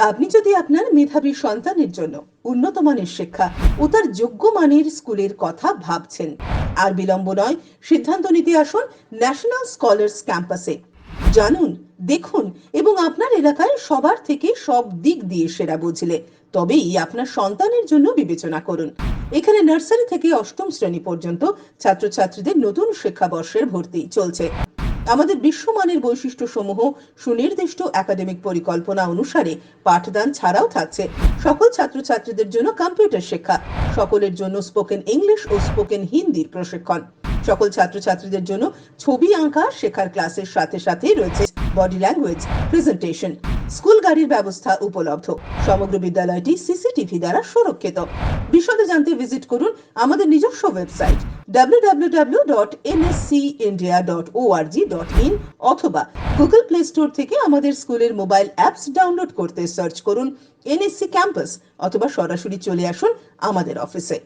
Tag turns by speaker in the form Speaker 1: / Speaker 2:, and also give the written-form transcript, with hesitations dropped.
Speaker 1: আপনি যদি আপনার মেধাবী সন্তানের জন্য উন্নত মানের শিক্ষা ও তার যোগ্য মানের স্কুলের কথা ভাবছেন, আর বিলম্ব নয়, সিদ্ধান্ত নিতে আসুন ন্যাশনাল স্কলার্স ক্যাম্পাসে। জানুন, দেখুন এবং আপনার এলাকায় সবার থেকে সব দিক দিয়ে সেরা বুঝলে তবেই আপনার সন্তানের জন্য বিবেচনা করুন। এখানে নার্সারি থেকে অষ্টম শ্রেণী পর্যন্ত ছাত্রছাত্রীদের নতুন শিক্ষাবর্ষের ভর্তি চলছে। আমাদের বিশ্বমানের বৈশিষ্ট্যসমূহ সুনির্দিষ্ট একাডেমিক পরিকল্পনা অনুসারে পাঠদান ছাড়াও থাকছে সকল ছাত্রছাত্রীদের জন্য কম্পিউটার শিক্ষা, সকলের জন্য স্পোকেন ইংলিশ ও স্পোকেন হিন্দির প্রশিক্ষণ, সকল ছাত্রছাত্রীদের জন্য ছবি আঁকা শেখার ক্লাসের সাথে সাথে রয়েছে বডি ল্যাঙ্গুয়েজ প্রেজেন্টেশন। স্কুল গাড়ির ব্যবস্থা উপলব্ধ। সমগ্র বিদ্যালয়টি সিসিটিভি দ্বারা সুরক্ষিত। বিশদে জানতে ভিজিট করুন আমাদের নিজস্ব ওয়েবসাইট www.nscindia.org.in অথবা গুগল প্লে স্টোর থেকে আমাদের স্কুলের মোবাইল অ্যাপস ডাউনলোড করতে সার্চ করুন এনএসসি ক্যাম্পাস, অথবা সরাসরি চলে আসুন আমাদের অফিসে।